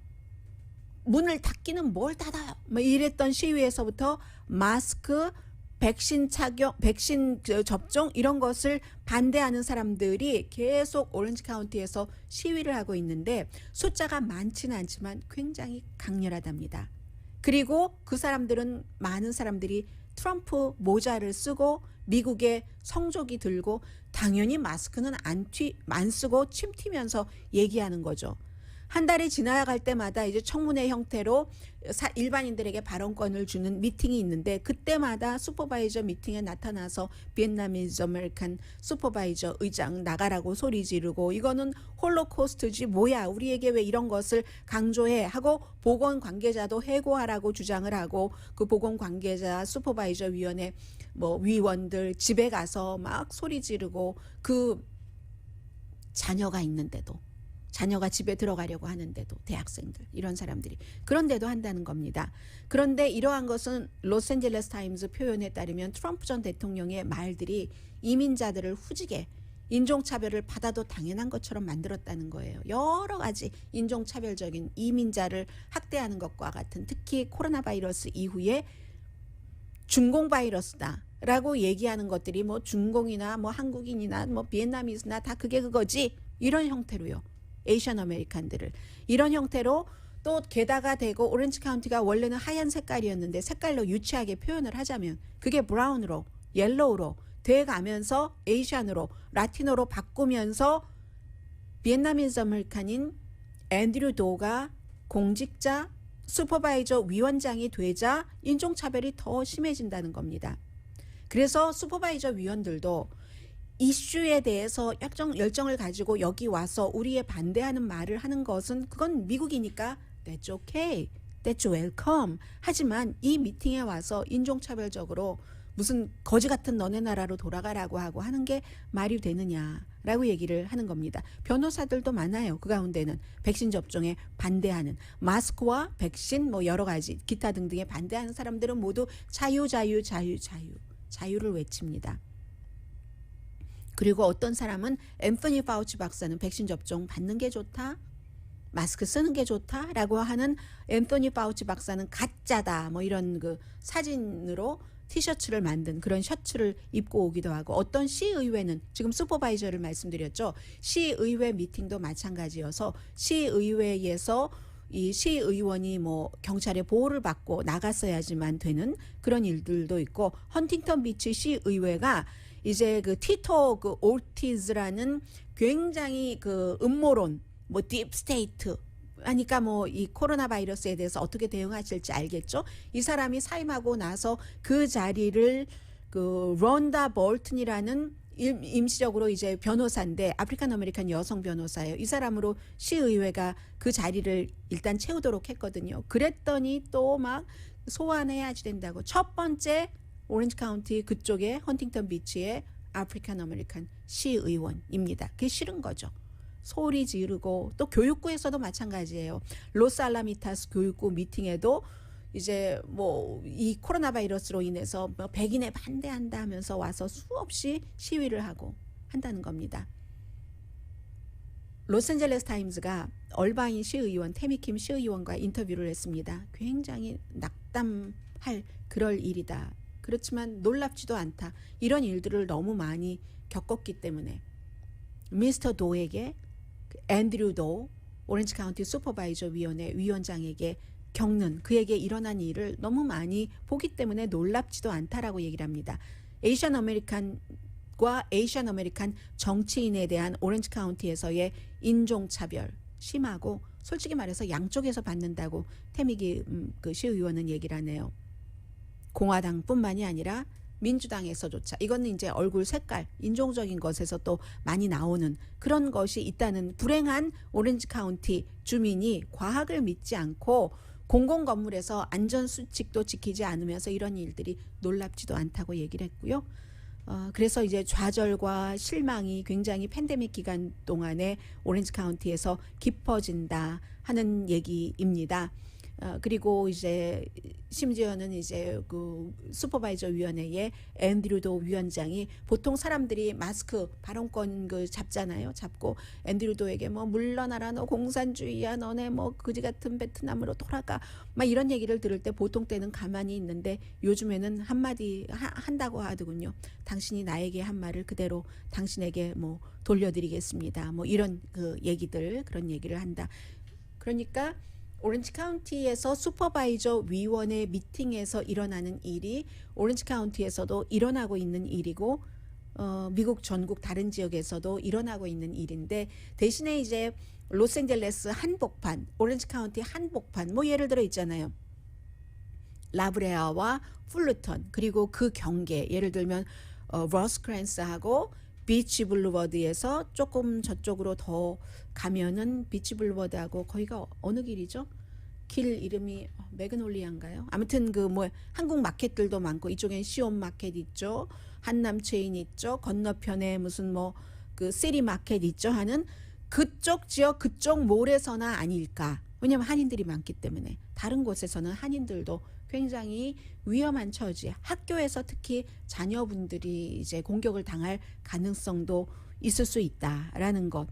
문을 닫기는 뭘 닫아요. 뭐 이랬던 시위에서부터 마스크, 백신 착용, 백신 접종 이런 것을 반대하는 사람들이 계속 오렌지 카운티에서 시위를 하고 있는데 숫자가 많지는 않지만 굉장히 강렬하답니다. 그리고 그 사람들은 많은 사람들이 트럼프 모자를 쓰고 미국의 성조기 들고 당연히 마스크는 안 쓰고 침 튀면서 얘기하는 거죠. 한 달이 지나갈 때마다 이제 청문회 형태로 일반인들에게 발언권을 주는 미팅이 있는데 그때마다 슈퍼바이저 미팅에 나타나서 비엔나미즈 아메리칸 슈퍼바이저 의장 나가라고 소리 지르고 이거는 홀로코스트지 뭐야 우리에게 왜 이런 것을 강조해 하고 보건 관계자도 해고하라고 주장을 하고 그 보건 관계자 슈퍼바이저 위원회 뭐 위원들 집에 가서 막 소리 지르고 그 자녀가 있는데도 자녀가 집에 들어가려고 하는데도 대학생들 이런 사람들이 그런데도 한다는 겁니다. 그런데 이러한 것은 로스앤젤레스 타임즈 표현에 따르면 트럼프 전 대통령의 말들이 이민자들을 후지게 인종차별을 받아도 당연한 것처럼 만들었다는 거예요. 여러 가지 인종차별적인 이민자를 학대하는 것과 같은 특히 코로나 바이러스 이후에 중공 바이러스다. 라고 얘기하는 것들이 뭐 중공이나 뭐 한국인이나 뭐 비엔나미스나 다 그게 그거지 이런 형태로요. 에이션 아메리칸들을 이런 형태로 또 게다가 되고 오렌지 카운티가 원래는 하얀 색깔이었는데 색깔로 유치하게 표현을 하자면 그게 브라운으로 옐로우로 돼가면서 에이션으로 라티노로 바꾸면서 비엔나미즈 아메리칸인 앤드류 도가 공직자 슈퍼바이저 위원장이 되자 인종차별이 더 심해진다는 겁니다. 그래서 슈퍼바이저 위원들도 이슈에 대해서 열정을 가지고 여기 와서 우리의 반대하는 말을 하는 것은 그건 미국이니까 that's okay, that's welcome. 하지만 이 미팅에 와서 인종차별적으로 무슨 거지 같은 너네 나라로 돌아가라고 하고 하는 게 말이 되느냐라고 얘기를 하는 겁니다. 변호사들도 많아요. 그 가운데는 백신 접종에 반대하는 마스크와 백신 뭐 여러 가지 기타 등등에 반대하는 사람들은 모두 자유를 외칩니다. 그리고 어떤 사람은 앤서니 파우치 박사는 백신 접종 받는 게 좋다, 마스크 쓰는 게 좋다라고 하는 앤서니 파우치 박사는 가짜다 뭐 이런 그 사진으로 티셔츠를 만든 그런 셔츠를 입고 오기도 하고 어떤 시의회는 지금 슈퍼바이저를 말씀드렸죠. 시의회 미팅도 마찬가지여서 시의회에서 이 시의원이 뭐 경찰의 보호를 받고 나갔어야지만 되는 그런 일들도 있고 헌팅턴 비치 시의회가 이제 그 티토 그 오티즈라는 굉장히 그 음모론 뭐 딥스테이트 하니까 뭐 이 코로나 바이러스에 대해서 어떻게 대응하실지 알겠죠. 이 사람이 사임하고 나서 그 자리를 그 론다 볼튼이라는 임시적으로 이제 변호사인데 아프리칸 아메리칸 여성 변호사예요. 이 사람으로 시의회가 그 자리를 일단 채우도록 했거든요. 그랬더니 또 막 소환해야지 된다고 첫 번째 오렌지 카운티 그쪽에 헌팅턴 비치의 아프리칸 아메리칸 시의원입니다. 그게 싫은 거죠. 소리 지르고 또 교육부에서도 마찬가지예요. 로스알라미타스 교육부 미팅에도 이제 뭐 이 코로나 바이러스로 인해서 뭐 백인에 반대한다 하면서 와서 수없이 시위를 하고 한다는 겁니다. 로스앤젤레스 타임즈가 얼바인 시의원 태미킴 시의원과 인터뷰를 했습니다. 굉장히 낙담할 그럴 일이다. 그렇지만 놀랍지도 않다. 이런 일들을 너무 많이 겪었기 때문에 미스터 도에게 앤드류 도 오렌지 카운티 슈퍼바이저 위원회 위원장에게 겪는 그에게 일어난 일을 너무 많이 보기 때문에 놀랍지도 않다라고 얘기를 합니다. 에이션 아메리칸과 에이션 아메리칸 정치인에 대한 오렌지 카운티에서의 인종차별 심하고 솔직히 말해서 양쪽에서 받는다고 태미기 그 시의원은 얘기를 하네요. 공화당뿐만이 아니라 민주당에서조차 이거는 이제 얼굴 색깔, 인종적인 것에서 또 많이 나오는 그런 것이 있다는 불행한 오렌지 카운티 주민이 과학을 믿지 않고 공공 건물에서 안전 수칙도 지키지 않으면서 이런 일들이 놀랍지도 않다고 얘기를 했고요. 그래서 이제 좌절과 실망이 굉장히 팬데믹 기간 동안에 오렌지 카운티에서 깊어진다 하는 얘기입니다. 그리고 이제 심지어는 이제 그 슈퍼바이저 위원회의 앤드류도 위원장이 보통 사람들이 마스크 발언권 그 잡잖아요. 잡고 앤드류도에게 뭐 물러나라 너 공산주의야 너네 뭐 그지 같은 베트남으로 돌아가 막 이런 얘기를 들을 때 보통 때는 가만히 있는데 요즘에는 한마디 한다고 하더군요. 당신이 나에게 한 말을 그대로 당신에게 뭐 돌려드리겠습니다. 뭐 이런 그 얘기들 그런 얘기를 한다. 그러니까 오렌지 카운티에서 슈퍼바이저 위원회 미팅에서 일어나는 일이 오렌지 카운티에서도 일어나고 있는 일이고 미국 전국 다른 지역에서도 일어나고 있는 일인데 대신에 이제 로스앤젤레스 한복판, 오렌지 카운티 한복판 뭐 예를 들어 있잖아요. 라브레아와 풀루턴 그리고 그 경계 예를 들면 러스크랜스하고 비치 블루버드에서 조금 저쪽으로 더 가면은 비치 블루버드하고 거기가 어느 길이죠? 길 이름이 매그놀리아인가요? 아무튼 그 뭐 한국 마켓들도 많고 이쪽엔 시온 마켓 있죠. 한남 체인 있죠. 건너편에 무슨 뭐 그 시리 마켓 있죠. 하는 그쪽 지역 그쪽 몰에서나 아닐까. 왜냐면 한인들이 많기 때문에 다른 곳에서는 한인들도 굉장히 위험한 처지, 학교에서 특히 자녀분들이 이제 공격을 당할 가능성도 있을 수 있다라는 것.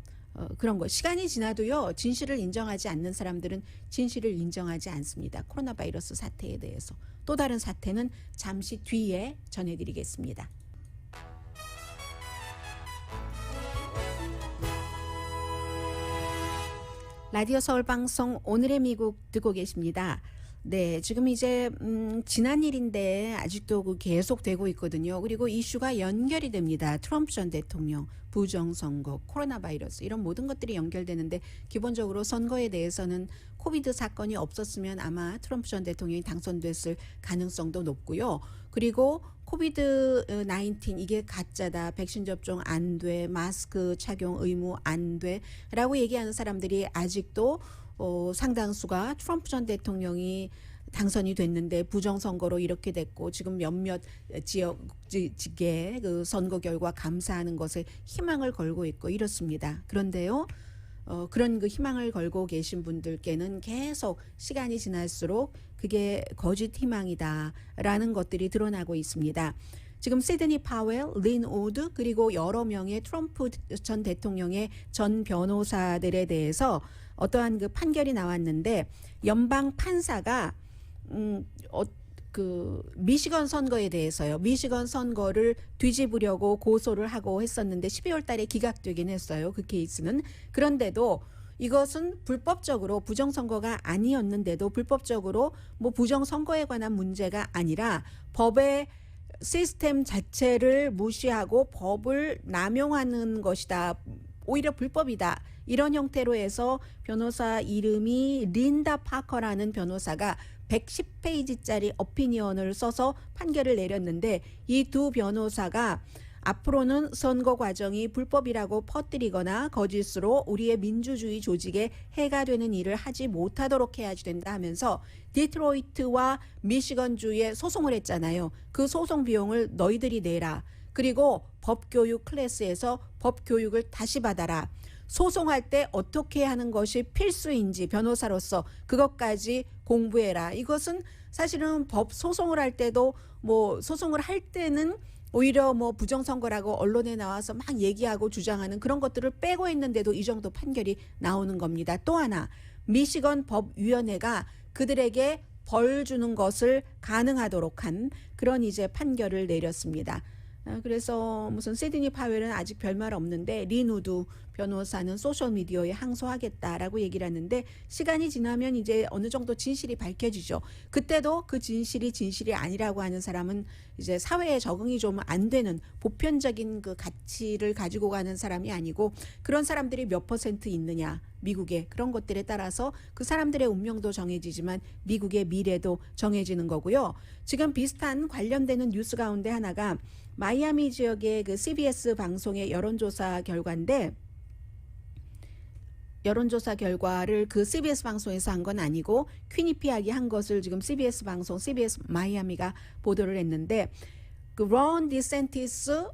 그런 거. 시간이 지나도요. 진실을 인정하지 않는 사람들은 진실을 인정하지 않습니다. 코로나 바이러스 사태에 대해서. 또 다른 사태는 잠시 뒤에 전해드리겠습니다. 라디오 서울 방송 오늘의 미국 듣고 계십니다. 네, 지금 이제 지난 일인데 아직도 그 계속되고 있거든요. 그리고 이슈가 연결이 됩니다. 트럼프 전 대통령, 부정선거, 코로나 바이러스 이런 모든 것들이 연결되는데 기본적으로 선거에 대해서는 코비드 사건이 없었으면 아마 트럼프 전 대통령이 당선됐을 가능성도 높고요. 그리고 코비드 19 이게 가짜다, 백신 접종 안 돼, 마스크 착용 의무 안 돼라고 얘기하는 사람들이 아직도 상당수가 트럼프 전 대통령이 당선이 됐는데 부정선거로 이렇게 됐고 지금 몇몇 지역의 그 선거 결과 감사하는 것에 희망을 걸고 있고 이렇습니다. 그런데요. 그런 그 희망을 걸고 계신 분들께는 계속 시간이 지날수록 그게 거짓 희망이다라는 것들이 드러나고 있습니다. 지금 시드니 파웰, 린 오드 그리고 여러 명의 트럼프 전 대통령의 전 변호사들에 대해서 어떠한 그 판결이 나왔는데 연방 판사가 그 미시건 선거에 대해서요. 미시건 선거를 뒤집으려고 고소를 하고 했었는데 12월 달에 기각되긴 했어요. 그 케이스는. 그런데도 이것은 불법적으로 부정선거가 아니었는데도 불법적으로 뭐 부정선거에 관한 문제가 아니라 법의 시스템 자체를 무시하고 법을 남용하는 것이다. 오히려 불법이다. 이런 형태로 해서 변호사 이름이 린다 파커라는 변호사가 110페이지짜리 어피니언을 써서 판결을 내렸는데 이 두 변호사가 앞으로는 선거 과정이 불법이라고 퍼뜨리거나 거짓으로 우리의 민주주의 조직에 해가 되는 일을 하지 못하도록 해야지 된다 하면서 디트로이트와 미시건주에 소송을 했잖아요. 그 소송 비용을 너희들이 내라. 그리고 법교육 클래스에서 법교육을 다시 받아라. 소송할 때 어떻게 하는 것이 필수인지 변호사로서 그것까지 공부해라. 이것은 사실은 법 소송을 할 때도 뭐 소송을 할 때는 오히려 뭐 부정선거라고 언론에 나와서 막 얘기하고 주장하는 그런 것들을 빼고 있는데도 이 정도 판결이 나오는 겁니다. 또 하나 미시건 법위원회가 그들에게 벌 주는 것을 가능하도록 한 그런 이제 판결을 내렸습니다. 그래서 무슨 시드니 파웰은 아직 별말 없는데 린 우드 변호사는 소셜미디어에 항소하겠다라고 얘기를 하는데 시간이 지나면 이제 어느 정도 진실이 밝혀지죠. 그때도 그 진실이 아니라고 하는 사람은 이제 사회에 적응이 좀 안 되는 보편적인 그 가치를 가지고 가는 사람이 아니고 그런 사람들이 몇 퍼센트 있느냐. 미국의 그런 것들에 따라서 그 사람들의 운명도 정해지지만 미국의 미래도 정해지는 거고요. 지금 비슷한 관련되는 뉴스 가운데 하나가 마이애미 지역의 그 CBS 방송의 여론조사 결과인데 여론조사 결과를 그 CBS 방송에서 한 건 아니고 퀴니피악이 한 것을 지금 CBS 방송, CBS 마이애미가 보도를 했는데 그 론 디센티스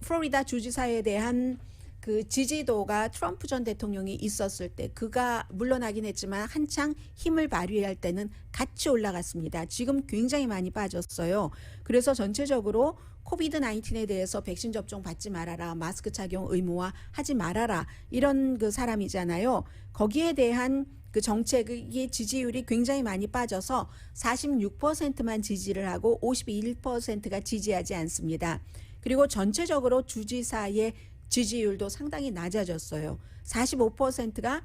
플로리다 주지사에 대한 그 지지도가 트럼프 전 대통령이 있었을 때 그가 물러나긴 했지만 한창 힘을 발휘할 때는 같이 올라갔습니다. 지금 굉장히 많이 빠졌어요. 그래서 전체적으로 코비드-19에 대해서 백신 접종 받지 말아라, 마스크 착용 의무화 하지 말아라 이런 그 사람이잖아요. 거기에 대한 그 정책의 지지율이 굉장히 많이 빠져서 46%만 지지를 하고 51%가 지지하지 않습니다. 그리고 전체적으로 주지사의 지지율도 상당히 낮아졌어요. 45%가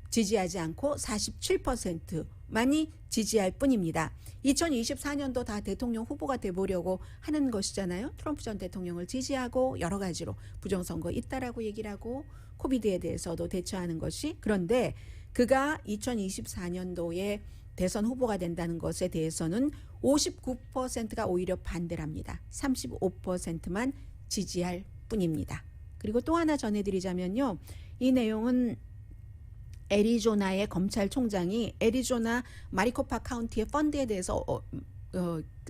지지하지 않고 47%만이 지지할 뿐입니다. 2024년도 다 대통령 후보가 돼보려고 하는 것이잖아요. 트럼프 전 대통령을 지지하고 여러 가지로 부정선거 있다라고 얘기를 하고 코비드에 대해서도 대처하는 것이 그런데 그가 2024년도에 대선 후보가 된다는 것에 대해서는 59%가 오히려 반대를 합니다. 35%만 지지할 뿐입니다. 그리고 또 하나 전해드리자면요. 이 내용은 애리조나의 검찰총장이 애리조나 마리코파 카운티의 펀드에 대해서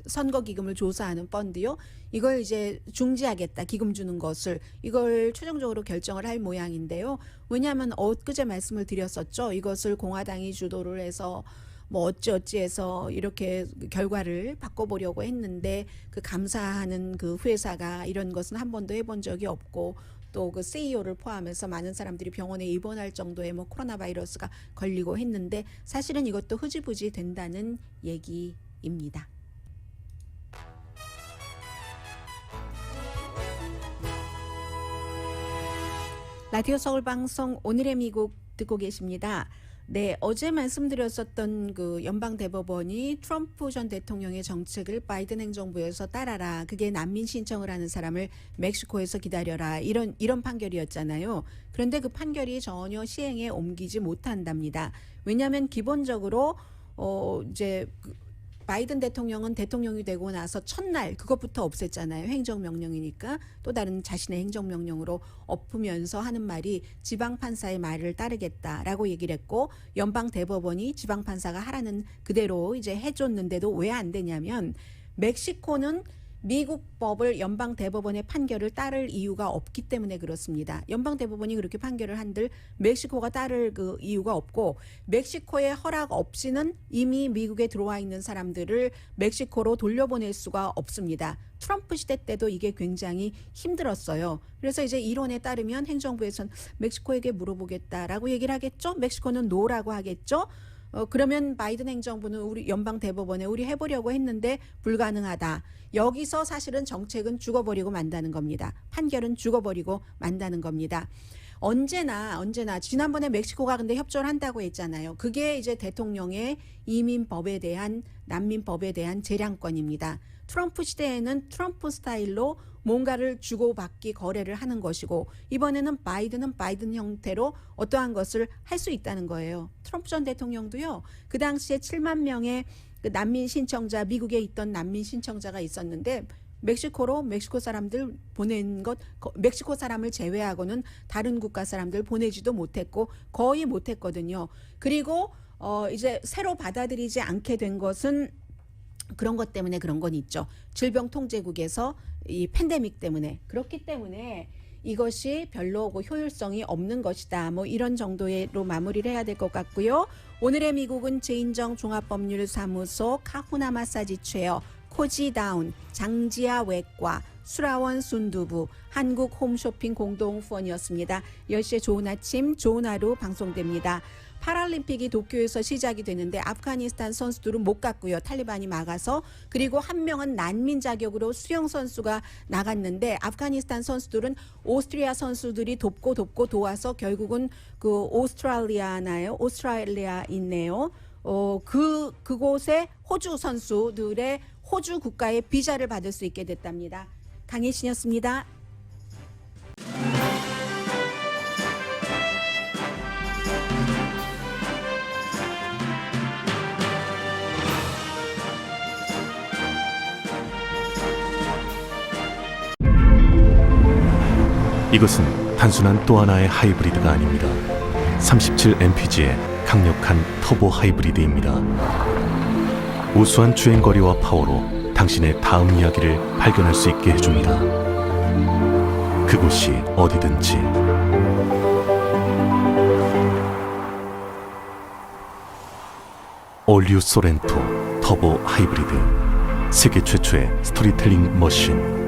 선거 기금을 조사하는 펀드요. 이걸 이제 중지하겠다. 기금 주는 것을 이걸 최종적으로 결정을 할 모양인데요. 왜냐하면 엊그제 말씀을 드렸었죠. 이것을 공화당이 주도를 해서 뭐 어찌어찌해서 이렇게 결과를 바꿔보려고 했는데 그 감사하는 그 회사가 이런 것은 한 번도 해본 적이 없고 또 그 CEO를 포함해서 많은 사람들이 병원에 입원할 정도의 뭐 코로나 바이러스가 걸리고 했는데 사실은 이것도 흐지부지 된다는 얘기입니다. 라디오 서울 방송 오늘의 미국 듣고 계십니다. 네, 어제 말씀드렸었던 그 연방 대법원이 트럼프 전 대통령의 정책을 바이든 행정부에서 따라라. 그게 난민 신청을 하는 사람을 멕시코에서 기다려라. 이런 판결이었잖아요. 그런데 그 판결이 전혀 시행에 옮기지 못한답니다. 왜냐하면 기본적으로 이제 바이든 대통령은 대통령이 되고 나서 첫날 그것부터 없앴잖아요. 행정명령이니까 또 다른 자신의 행정명령으로 엎으면서 하는 말이 지방판사의 말을 따르겠다라고 얘기를 했고 연방대법원이 지방판사가 하라는 그대로 이제 해줬는데도 왜 안 되냐면 멕시코는 미국 법을 연방대법원의 판결을 따를 이유가 없기 때문에 그렇습니다. 연방대법원이 그렇게 판결을 한들 멕시코가 따를 그 이유가 없고 멕시코의 허락 없이는 이미 미국에 들어와 있는 사람들을 멕시코로 돌려보낼 수가 없습니다. 트럼프 시대 때도 이게 굉장히 힘들었어요. 그래서 이제 이론에 따르면 행정부에서는 멕시코에게 물어보겠다라고 얘기를 하겠죠. 멕시코는 노라고 하겠죠. 그러면 바이든 행정부는 우리 연방 대법원에 우리 해보려고 했는데 불가능하다. 여기서 사실은 정책은 죽어버리고 만다는 겁니다. 판결은 죽어버리고 만다는 겁니다. 언제나 지난번에 멕시코가 근데 협조를 한다고 했잖아요. 그게 이제 대통령의 이민법에 대한 난민법에 대한 재량권입니다. 트럼프 시대에는 트럼프 스타일로 뭔가를 주고받기 거래를 하는 것이고 이번에는 바이든은 바이든 형태로 어떠한 것을 할 수 있다는 거예요. 트럼프 전 대통령도요. 그 당시에 7만 명의 그 난민 신청자 미국에 있던 난민 신청자가 있었는데 멕시코 사람들 보낸 것 멕시코 사람을 제외하고는 다른 국가 사람들 보내지도 못했고 거의 못했거든요. 그리고 이제 새로 받아들이지 않게 된 것은 그런 것 때문에 그런 건 있죠. 질병통제국에서 이 팬데믹 때문에 그렇기 때문에 이것이 별로 효율성이 없는 것이다. 뭐 이런 정도로 마무리를 해야 될 것 같고요. 오늘의 미국은 제인정 종합법률사무소 카후나 마사지 체어 코지다운 장지아 외과 수라원 순두부 한국 홈쇼핑 공동 후원이었습니다. 10시에 좋은 아침 좋은 하루 방송됩니다. 파라림픽이 도쿄에서 시작이 되는데 아프가니스탄 선수들은 못 갔고요. 탈리반이 막아서. 그리고 한 명은 난민 자격으로 수영 선수가 나갔는데 아프가니스탄 선수들은 오스트리아 선수들이 돕고 도와서 결국은 그 오스트레일리아 있네요. 그곳에 호주 선수들의 호주 국가의 비자를 받을 수 있게 됐답니다. 강혜신이었습니다. 이것은 단순한 또 하나의 하이브리드가 아닙니다. 37mpg의 강력한 터보 하이브리드입니다. 우수한 주행거리와 파워로 당신의 다음 이야기를 발견할 수 있게 해줍니다. 그곳이 어디든지. 올류 소렌토 터보 하이브리드, 세계 최초의 스토리텔링 머신.